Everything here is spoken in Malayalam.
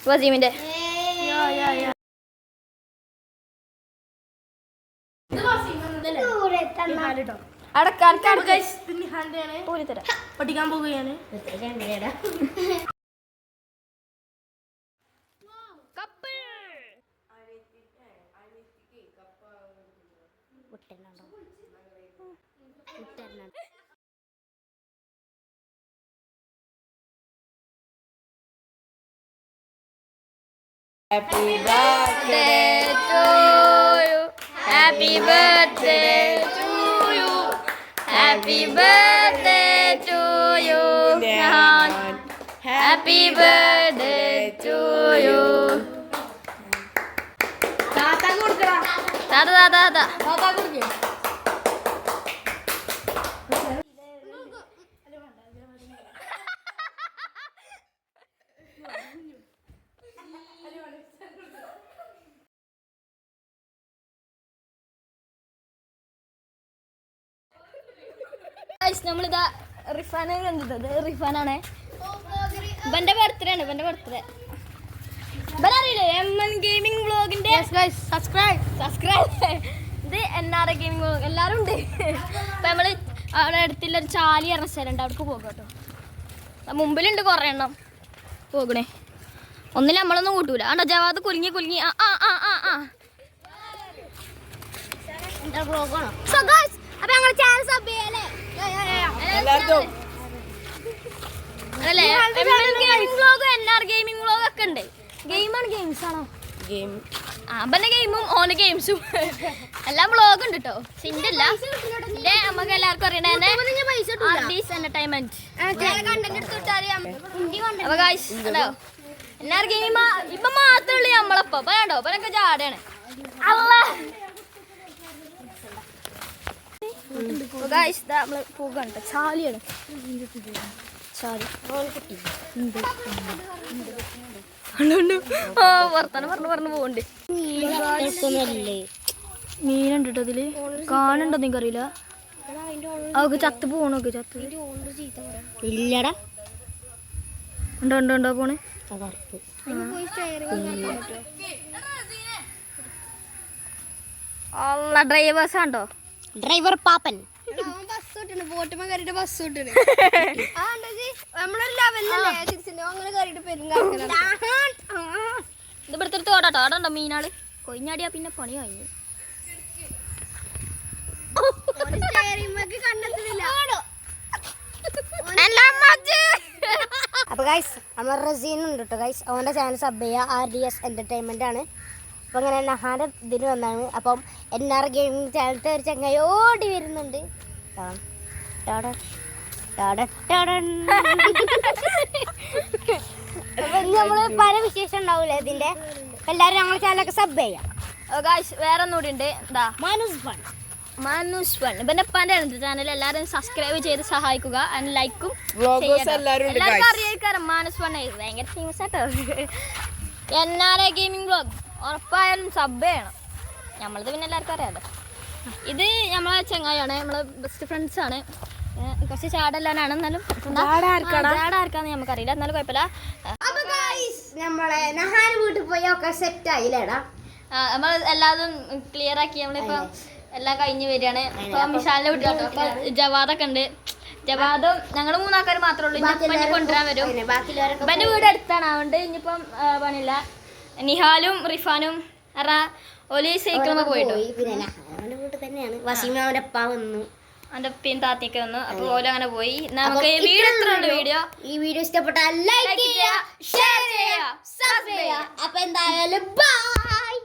വസീമിന്റെ പഠിക്കാൻ പോവുകയാണ്. Happy birthday to you. Happy birthday to you. Happy birthday to you. Happy birthday to you. Tata കൊടുക്കടാ. Tata. കൊടുക്ക്. നമ്മളിതാ റിഫാനെ കണ്ടത്. റിഫാനാണ്. ഇവന്റെ ബർത്ത്ഡേ ആണ്. ഇവനറിയില്ലേ MN ഗെയിമിംഗ് വ്ളോഗിന്റെ സബ്സ്ക്രൈബ്. ഇത് NRA ഗെയിമിംഗ് വ്ളോഗ് എല്ലാരും ഉണ്ട്. അപ്പൊ നമ്മള് അവിടെ അടുത്തുള്ളൊരു ചാലി പറഞ്ഞ സ്ഥലമുണ്ട്, അവിടേക്ക് പോകും കേട്ടോ. മുമ്പിലുണ്ട് കുറേ എണ്ണം പോകണേ. ഒന്നിലും നമ്മളൊന്നും കൂട്ടൂല. ആണ്ടോ ജവാദ് കുലുങ്ങി അപ്പൊ ഞങ്ങൾ ചാനൽ സബ് ചെയ്യല്ലേ അല്ലേ? Gaming vlog NR gaming vlog ഒക്കെ ഉണ്ട്. ഗെയിമാണ് ഗെയിംസ് ആണോ? അപ്പന്റെ ഗെയിമും ഓന്റെ ഗെയിംസും എല്ലാം വ്ളോഗ് ഉണ്ട് കേട്ടോ. സിൻഡല്ല നമുക്ക് എല്ലാവർക്കും അറിയണ എന്റർടൈൻമെന്റ്. അപ്പൊ ഗൈസ് ഉണ്ടോ NR ഗെയിം ഇപ്പൊ മാത്രമേ ഉള്ളൂ നമ്മളപ്പോ. വേണ്ടോ ഇപ്പൊക്കെ ജാടയാണ്. നമ്മള് പോകണ്ട ചാലിയാണ്. വർത്താനം പറഞ്ഞു പോകണ്ട്. മീനുണ്ട് കേട്ടോ അതില്. കാണുണ്ടോ നിങ്ങറിയില്ല. അവക്ക് ചത്ത് പോണൊക്കെ ഇല്ലടാ. ഉണ്ടോ പോണ്. ഡ്രൈവേഴ്സ് ആണ്ടോ? ഡ്രൈവർ പാപ്പൻ ഇവിടുത്തെ തോടാട്ടോ. അടണ്ടോ മീനാള് കൊയിഞ്ഞാടിയാ പിന്നെ പണി കഴിഞ്ഞു. അപ്പൊ ഗൈസ് നമ്മൾ റസീനുണ്ട് കേട്ടോ ഗൈസ്. അവൻ്റെ ചാനൽ സബ് ചെയ്യുക. RDS എൻ്റർടൈൻമെൻ്റ് ആണ്. അപ്പം അങ്ങനെ നഹാൻ്റെ ഇതിന് വന്നാണ്. അപ്പം NR ഗെയിമിംഗ് ചാനലിൻ്റെ ഒരു ചങ്ങായി ഓടി വരുന്നുണ്ട്. അപ്പം നമ്മള് പല വിശേഷം ഉണ്ടാവൂലേ ഇതിൻ്റെ. എല്ലാവരും ഞങ്ങൾ ചാനലൊക്കെ സബ് ചെയ്യാം. വേറെ ഒന്നുകൂടി ഉണ്ട്. മാനൂസ് ഫൺ ഇവന്റെ ഉപ്പാന്റെ ചാനൽ. എല്ലാവരും സബ്സ്ക്രൈബ് ചെയ്ത് സഹായിക്കുക. ലൈക്കും എല്ലാവർക്കും അറിയാം. മാനൂസ് ഫൺ ഭയങ്കര ഫേമസ് ആട്ടോ. NRA ഗെയിമിംഗ് വ്ളോഗ് ഉറപ്പായാലും സബ് ചെയ്യണം. നമ്മളത് പിന്നെ എല്ലാവർക്കും അറിയാമല്ലോ. ഇത് നമ്മളെ ചങ്ങായിയാണ്, നമ്മളെ ബെസ്റ്റ് ഫ്രണ്ട്സ് ആണ്. കുറച്ച് ചാടെല്ലാനാണ്. എന്നാലും ചാടാർക്കാന്ന് നമുക്കറിയില്ല. എന്നാലും കുഴപ്പമില്ല. നമ്മളെ നഹാൻ വീട്ടിൽ പോയി ഒക്കെ സെറ്റ് ആയില്ലേടാ. നമ്മൾ എല്ലാതും ക്ലിയർ ആക്കി. നമ്മളിപ്പോ എല്ലാം കഴിഞ്ഞ് വരികയാണ്. ഇപ്പൊ മിഷാലിന്റെ വീട്ടിലോട്ടോ. അപ്പൊ ജവാദൊക്കെ ഉണ്ട്. ജവാദും ഞങ്ങൾ മൂന്നാൾക്കാർ മാത്രമേ ഉള്ളൂ. ഇനി കൊണ്ടുവരാൻ വരും. ഇവന്റെ വീട് അടുത്താണ്. അതുകൊണ്ട് ഇനിയിപ്പം പണിയില്ല. നിഹാലും റിഫാനും ഓലി സൈക്കിളുമ്പോ പോയിട്ടു. അവന്റെ ഉപ്പയും താത്തിയൊക്കെ വന്നു. അപ്പൊ ഓല അങ്ങനെ പോയി. നമുക്ക് ഈ വീഡിയോ ഇഷ്ടപ്പെട്ടാൽ ലൈക്ക് ചെയ്യുക, ഷെയർ ചെയ്യുക, സബ്സ്ക്രൈബ് ചെയ്യുക. അപ്പൊ എന്തായാലും ബൈ.